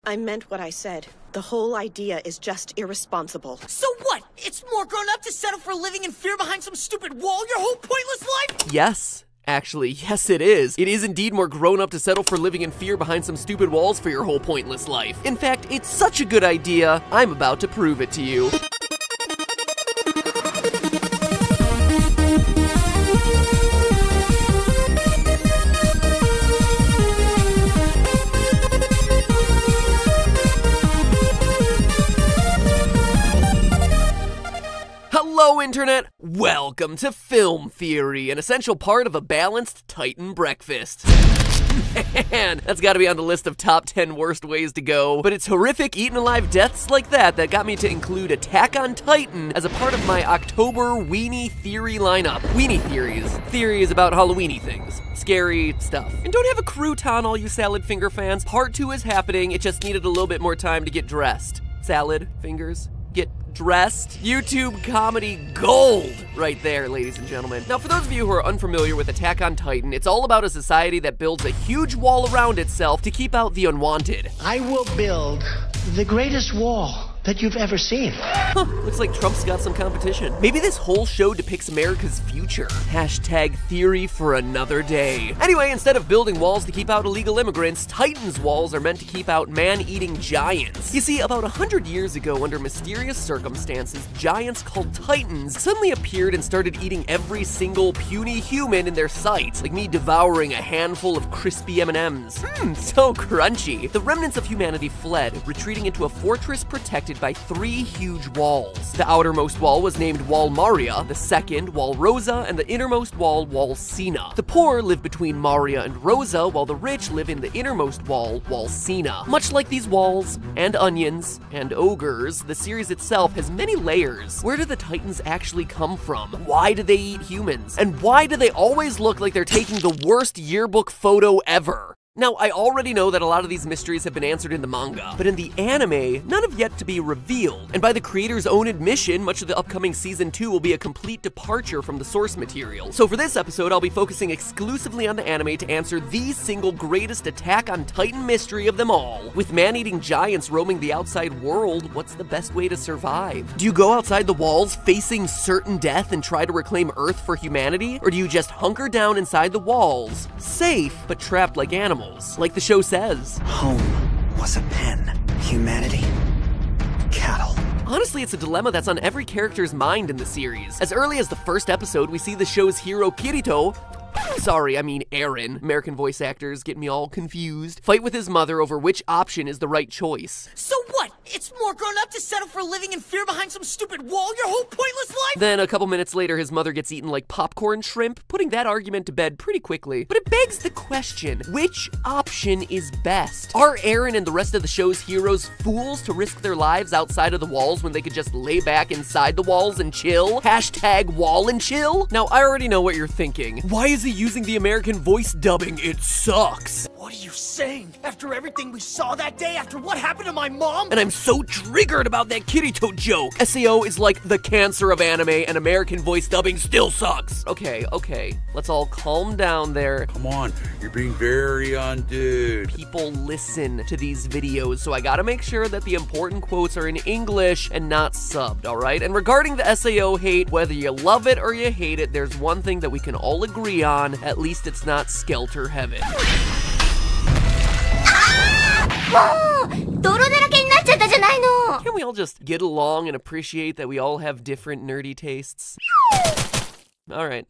I meant what I said. The whole idea is just irresponsible. So what? It's more grown up to settle for living in fear behind some stupid wall your whole pointless life? Yes. Actually, yes it is. It is indeed more grown up to settle for living in fear behind some stupid walls for your whole pointless life. In fact, it's such a good idea, I'm about to prove it to you. Hello, Internet! Welcome to Film Theory, an essential part of a balanced Titan breakfast. Man, that's gotta be on the list of top 10 worst ways to go. But it's horrific eaten alive deaths like that got me to include Attack on Titan as a part of my October Weenie Theory lineup. Weenie theories. Theories about Halloweeny things. Scary stuff. And don't have a crouton, all you salad finger fans. Part 2 is happening, it just needed a little bit more time to get dressed. Salad fingers, get dressed. YouTube comedy gold right there, ladies and gentlemen. Now, for those of you who are unfamiliar with Attack on Titan, it's all about a society that builds a huge wall around itself to keep out the unwanted. I will build the greatest wall that you've ever seen. Huh, looks like Trump's got some competition. Maybe this whole show depicts America's future. Hashtag theory for another day. Anyway, instead of building walls to keep out illegal immigrants, Titan's walls are meant to keep out man-eating giants. You see, about 100 years ago, under mysterious circumstances, giants called Titans suddenly appeared and started eating every single puny human in their sight, like me devouring a handful of crispy M&Ms. So crunchy. The remnants of humanity fled, retreating into a fortress protected by 3 huge walls. The outermost wall was named Wall Maria, the second Wall Rosa, and the innermost wall, Wall Sina. The poor live between Maria and Rosa, while the rich live in the innermost wall, Wall Sina. Much like these walls, and onions, and ogres, the series itself has many layers. Where do the Titans actually come from? Why do they eat humans? And why do they always look like they're taking the worst yearbook photo ever? Now, I already know that a lot of these mysteries have been answered in the manga, but in the anime, none have yet to be revealed. And by the creator's own admission, much of the upcoming Season 2 will be a complete departure from the source material. So for this episode, I'll be focusing exclusively on the anime to answer the single greatest Attack on Titan mystery of them all. With man-eating giants roaming the outside world, what's the best way to survive? Do you go outside the walls facing certain death and try to reclaim Earth for humanity? Or do you just hunker down inside the walls, safe, but trapped like animals? Like the show says. Home was a pen. Humanity, cattle. Honestly, it's a dilemma that's on every character's mind in the series. As early as the first episode, we see the show's hero Kirito, sorry, I mean Eren, American voice actors get me all confused, fight with his mother over which option is the right choice. So what? It's more grown up to settle for living in fear behind some stupid wall your whole pointless life? Then a couple minutes later, his mother gets eaten like popcorn shrimp, putting that argument to bed pretty quickly. But it begs the question, which option is best? Are Eren and the rest of the show's heroes fools to risk their lives outside of the walls when they could just lay back inside the walls and chill? Hashtag wall and chill? Now, I already know what you're thinking. Why is he using the American voice dubbing? It sucks. What are you saying? After everything we saw that day, after what happened to my mom? And I'm so triggered about that Kirito joke. SAO is like the cancer of anime, and American voice dubbing still sucks. Okay, let's all calm down there. Come on, you're being very undude. People listen to these videos, so I gotta make sure that the important quotes are in English and not subbed, alright? And regarding the SAO hate, whether you love it or you hate it, there's one thing that we can all agree on, at least it's not Skelter Heaven. Can we all just get along and appreciate that we all have different nerdy tastes? Alright.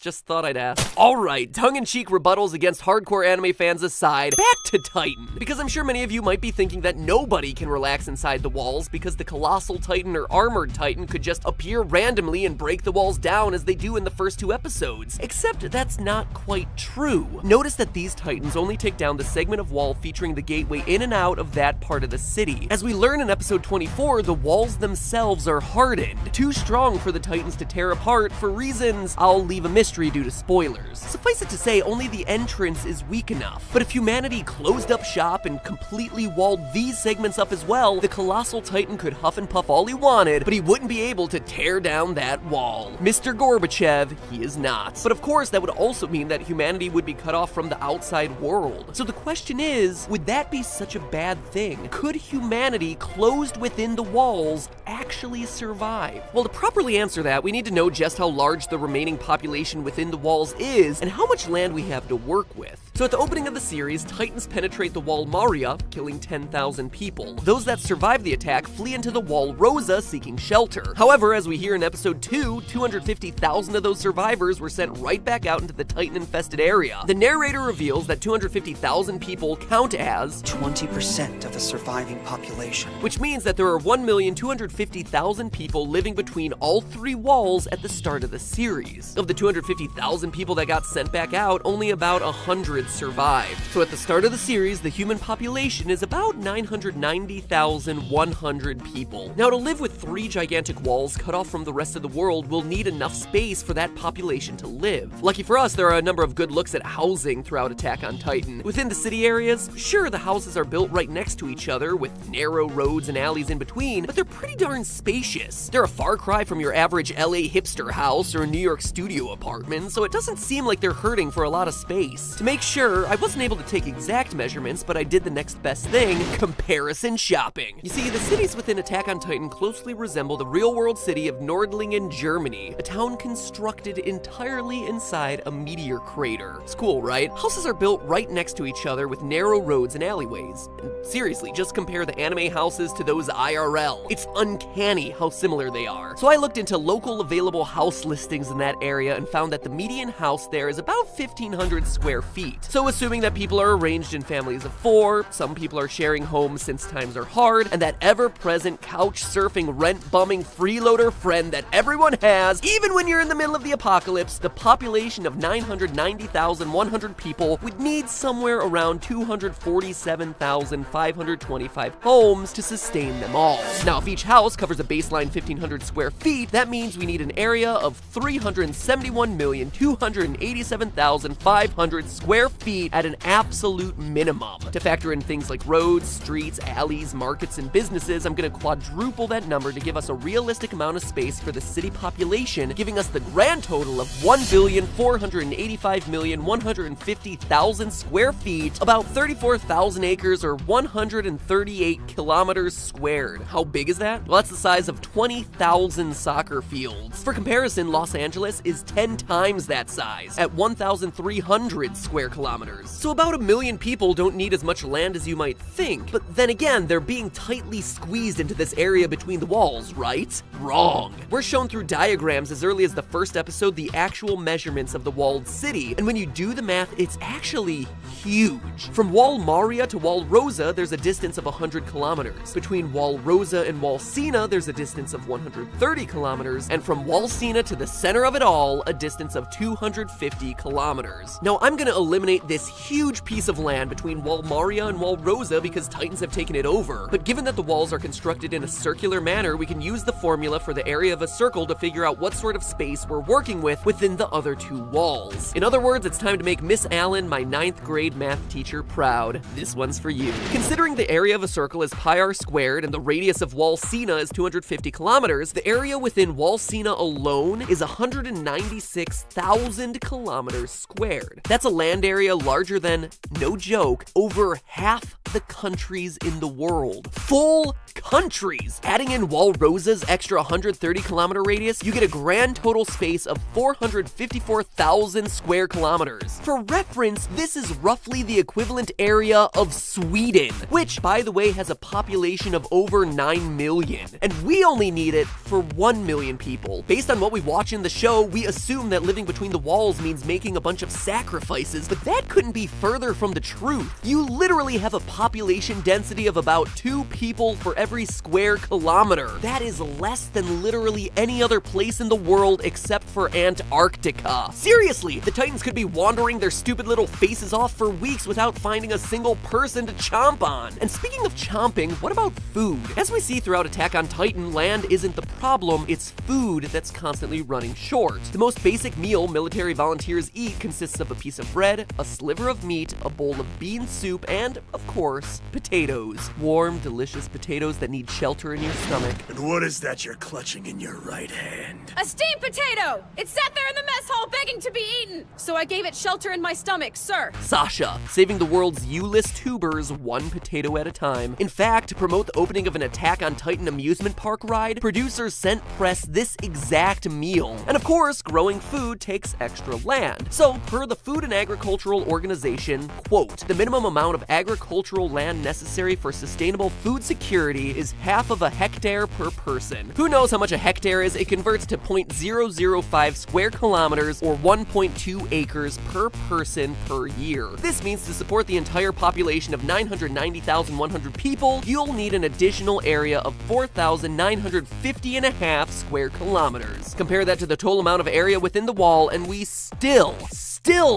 Just thought I'd ask. Alright, tongue-in-cheek rebuttals against hardcore anime fans aside, back to Titan. Because I'm sure many of you might be thinking that nobody can relax inside the walls because the Colossal Titan or Armored Titan could just appear randomly and break the walls down as they do in the first 2 episodes. Except that's not quite true. Notice that these Titans only take down the segment of wall featuring the gateway in and out of that part of the city. As we learn in episode 24, the walls themselves are hardened, too strong for the Titans to tear apart for reasons I'll leave a mystery due to spoilers. Suffice it to say, only the entrance is weak enough. But if humanity closed up shop and completely walled these segments up as well, the colossal titan could huff and puff all he wanted, but he wouldn't be able to tear down that wall. Mr. Gorbachev, he is not. But of course, that would also mean that humanity would be cut off from the outside world. So the question is, would that be such a bad thing? Could humanity closed within the walls actually survive? Well, to properly answer that, we need to know just how large the remaining population within the walls is and how much land we have to work with. So at the opening of the series, Titans penetrate the wall Maria, killing 10,000 people. Those that survive the attack flee into the wall Rosa, seeking shelter. However, as we hear in episode 2, 250,000 of those survivors were sent right back out into the Titan-infested area. The narrator reveals that 250,000 people count as 20% of the surviving population. Which means that there are 1,250,000 people living between all three walls at the start of the series. Of the 250,000 people that got sent back out, only about 100 survived. So at the start of the series, the human population is about 990,100 people. Now, to live with three gigantic walls cut off from the rest of the world, we'll need enough space for that population to live. Lucky for us, there are a number of good looks at housing throughout Attack on Titan. Within the city areas, sure, the houses are built right next to each other with narrow roads and alleys in between, but they're pretty darn spacious. They're a far cry from your average LA hipster house or New York studio apartment, so it doesn't seem like they're hurting for a lot of space. To make sure, I wasn't able to take exact measurements, but I did the next best thing: comparison shopping. You see, the cities within Attack on Titan closely resemble the real-world city of Nordlingen, Germany, a town constructed entirely inside a meteor crater. It's cool, right? Houses are built right next to each other with narrow roads and alleyways. And seriously, just compare the anime houses to those IRL. It's uncanny how similar they are. So I looked into local available house listings in that area and found that the median house there is about 1,500 square feet. So assuming that people are arranged in families of 4, some people are sharing homes since times are hard, and that ever-present couch-surfing, rent-bumming freeloader friend that everyone has, even when you're in the middle of the apocalypse, the population of 990,100 people would need somewhere around 247,525 homes to sustain them all. Now, if each house covers a baseline 1,500 square feet, that means we need an area of 371,287,500 square feet at an absolute minimum. To factor in things like roads, streets, alleys, markets, and businesses, I'm gonna quadruple that number to give us a realistic amount of space for the city population, giving us the grand total of 1,485,150,000 square feet, about 34,000 acres or 138 kilometers squared. How big is that? Well, that's the size of 20,000 soccer fields. For comparison, Los Angeles is 10 times that size, at 1,300 square kilometers. So about 1 million people don't need as much land as you might think. But then again, they're being tightly squeezed into this area between the walls, right? Wrong. We're shown through diagrams as early as the first episode the actual measurements of the walled city, and when you do the math, it's actually huge. From Wall Maria to Wall Rosa, there's a distance of 100 kilometers. Between Wall Rosa and Wall Sina, there's a distance of 130 kilometers, and from Wall Sina to the center of it all, a distance of 250 kilometers. Now, I'm gonna eliminate this huge piece of land between Wall Maria and Wall Rosa because Titans have taken it over, but given that the walls are constructed in a circular manner, we can use the formula for the area of a circle to figure out what sort of space we're working with within the other two walls. In other words, it's time to make Miss Allen, my 9th grade math teacher, proud. This one's for you. Considering the area of a circle is pi r squared and the radius of Wall Sina is 250 kilometers, the area within Wall Sina alone is 196,000 kilometers squared. That's a land area larger than, no joke, over half the countries in the world. Full countries! Adding in Wall Rosa's extra 130 kilometer radius, you get a grand total space of 454,000 square kilometers. For reference, this is roughly the equivalent area of Sweden, which, by the way, has a population of over 9 million. And we only need it for 1 million people. Based on what we watch in the show, we assume that living between the walls means making a bunch of sacrifices, but That couldn't be further from the truth. You literally have a population density of about 2 people for every square kilometer. That is less than literally any other place in the world except for Antarctica. Seriously, the Titans could be wandering their stupid little faces off for weeks without finding a single person to chomp on. And speaking of chomping, what about food? As we see throughout Attack on Titan, land isn't the problem, it's food that's constantly running short. The most basic meal military volunteers eat consists of a piece of bread, a sliver of meat, a bowl of bean soup, and, of course, potatoes. Warm, delicious potatoes that need shelter in your stomach. And what is that you're clutching in your right hand? A steamed potato! It sat there in the mess hall begging to be eaten, so I gave it shelter in my stomach, sir. Sasha, saving the world's U-list tubers one potato at a time. In fact, to promote the opening of an Attack on Titan amusement park ride, producers sent press this exact meal. And of course, growing food takes extra land. So, per the Food and Agricultural Organization, quote, the minimum amount of agricultural land necessary for sustainable food security is half of a hectare per person. Who knows how much a hectare is? It converts to 0.005 square kilometers or 1.2 acres per person per year. This means to support the entire population of 990,100 people, you'll need an additional area of 4,950.5 square kilometers. Compare that to the total amount of area within the wall, and we still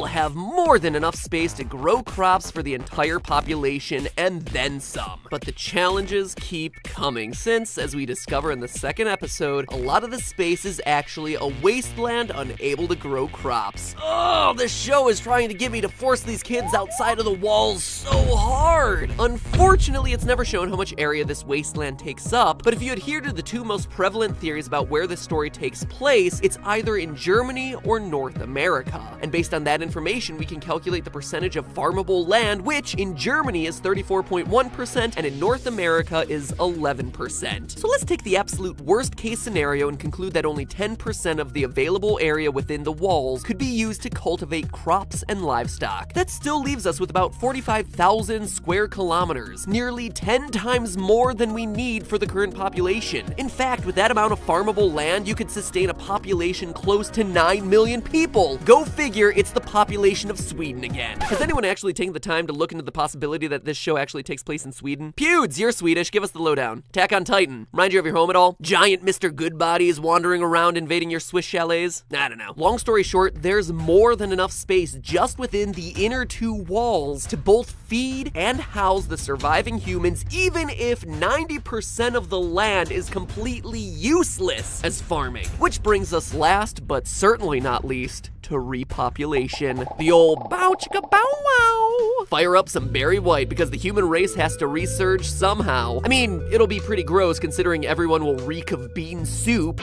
have more than enough space to grow crops for the entire population and then some. But the challenges keep coming since, as we discover in the second episode, a lot of the space is actually a wasteland unable to grow crops. Oh, this show is trying to get me to force these kids outside of the walls so hard. Unfortunately, it's never shown how much area this wasteland takes up, but if you adhere to the 2 most prevalent theories about where this story takes place, it's either in Germany or North America. And based on that information, we can calculate the percentage of farmable land, which in Germany is 34.1% and in North America is 11%. So let's take the absolute worst case scenario and conclude that only 10% of the available area within the walls could be used to cultivate crops and livestock. That still leaves us with about 45,000 square kilometers, nearly 10 times more than we need for the current population. In fact, with that amount of farmable land, you could sustain a population close to 9 million people. Go figure, it's the population of Sweden again. Has anyone actually taken the time to look into the possibility that this show actually takes place in Sweden? Pewds, you're Swedish, give us the lowdown. Attack on Titan, remind you of your home at all? Giant Mr. Goodbodies wandering around invading your Swiss chalets? I don't know. Long story short, there's more than enough space just within the inner 2 walls to both feed and house the surviving humans, even if 90% of the land is completely useless as farming. Which brings us last, but certainly not least, to repopulation. The old bow chicka bow wow. Fire up some Barry White because the human race has to resurge somehow. I mean, it'll be pretty gross considering everyone will reek of bean soup.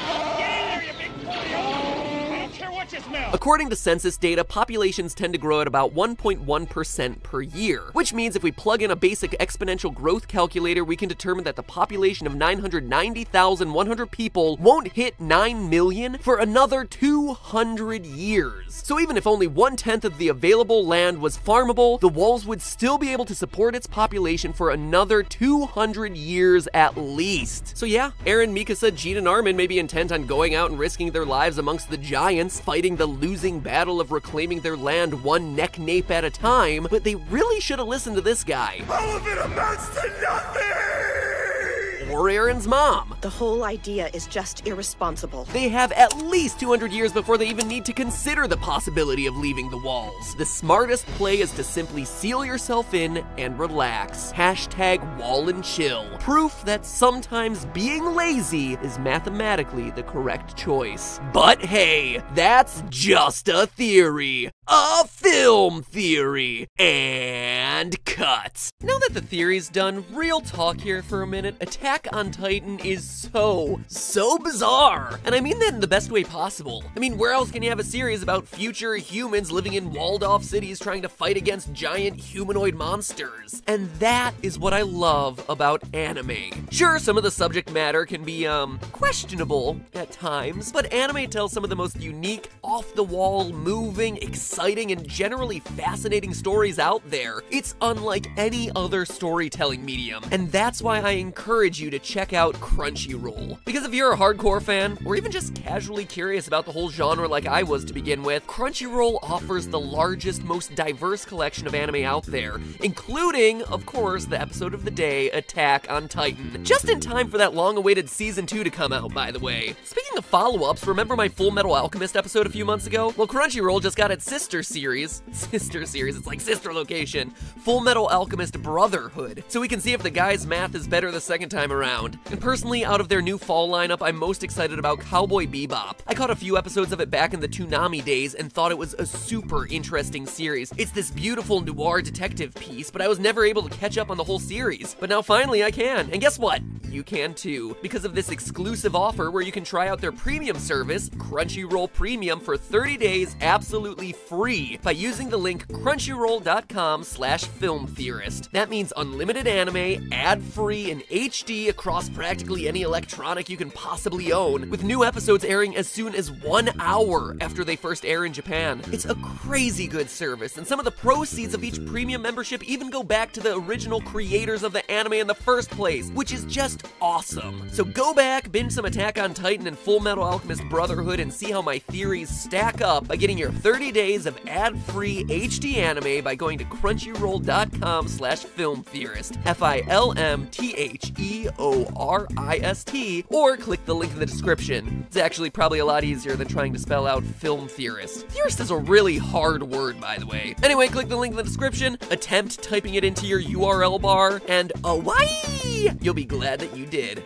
According to census data, populations tend to grow at about 1.1% per year, which means if we plug in a basic exponential growth calculator, we can determine that the population of 990,100 people won't hit 9 million for another 200 years. So even if only 1/10 of the available land was farmable, the walls would still be able to support its population for another 200 years at least. So yeah, Eren, Mikasa, Jean, and Armin may be intent on going out and risking their lives amongst the giants, fighting the losing battle of reclaiming their land one neck nape at a time, but they really should have listened to this guy. All of it amounts to nothing! Or Eren's mom. The whole idea is just irresponsible. They have at least 200 years before they even need to consider the possibility of leaving the walls. The smartest play is to simply seal yourself in and relax. Hashtag wall and chill. Proof that sometimes being lazy is mathematically the correct choice. But hey, that's just a theory. A film theory. And cut. Now that the theory's done, real talk here for a minute. Attack on Titan is so bizarre. And I mean that in the best way possible. I mean, where else can you have a series about future humans living in walled-off cities trying to fight against giant humanoid monsters? And that is what I love about anime. Sure, some of the subject matter can be, questionable at times, but anime tells some of the most unique, off-the-wall, moving, exciting, and generally fascinating stories out there. It's unlike any other storytelling medium, and that's why I encourage you to check out Crunchyroll Crunchyroll. Because if you're a hardcore fan, or even just casually curious about the whole genre like I was to begin with, Crunchyroll offers the largest, most diverse collection of anime out there, including, of course, the episode of the day, Attack on Titan. Just in time for that long-awaited Season 2 to come out, by the way. Speaking of follow-ups, remember my Full Metal Alchemist episode a few months ago? Well, Crunchyroll just got its sister series, it's like sister location, Full Metal Alchemist Brotherhood, so we can see if the guy's math is better the second time around. And personally, out of their new fall lineup, I'm most excited about Cowboy Bebop. I caught a few episodes of it back in the Toonami days and thought it was a super interesting series. It's this beautiful noir detective piece, but I was never able to catch up on the whole series. But now finally I can, and guess what? You can too, because of this exclusive offer where you can try out their premium service, Crunchyroll Premium, for 30 days absolutely free by using the link crunchyroll.com/filmtheorist. That means unlimited anime, ad-free, and HD across practically any electronic you can possibly own, with new episodes airing as soon as 1 hour after they first air in Japan. It's a crazy good service, and some of the proceeds of each premium membership even go back to the original creators of the anime in the first place, which is just awesome. So go back, binge some Attack on Titan and Full Metal Alchemist Brotherhood, and see how my theories stack up by getting your 30 days of ad-free HD anime by going to crunchyroll.com/filmtheorist, FILMTHEORIST, or click the link in the description. It's actually probably a lot easier than trying to spell out film theorist. Theorist is a really hard word, by the way. Anyway, click the link in the description, attempt typing it into your URL bar, and away! You'll be glad that you did.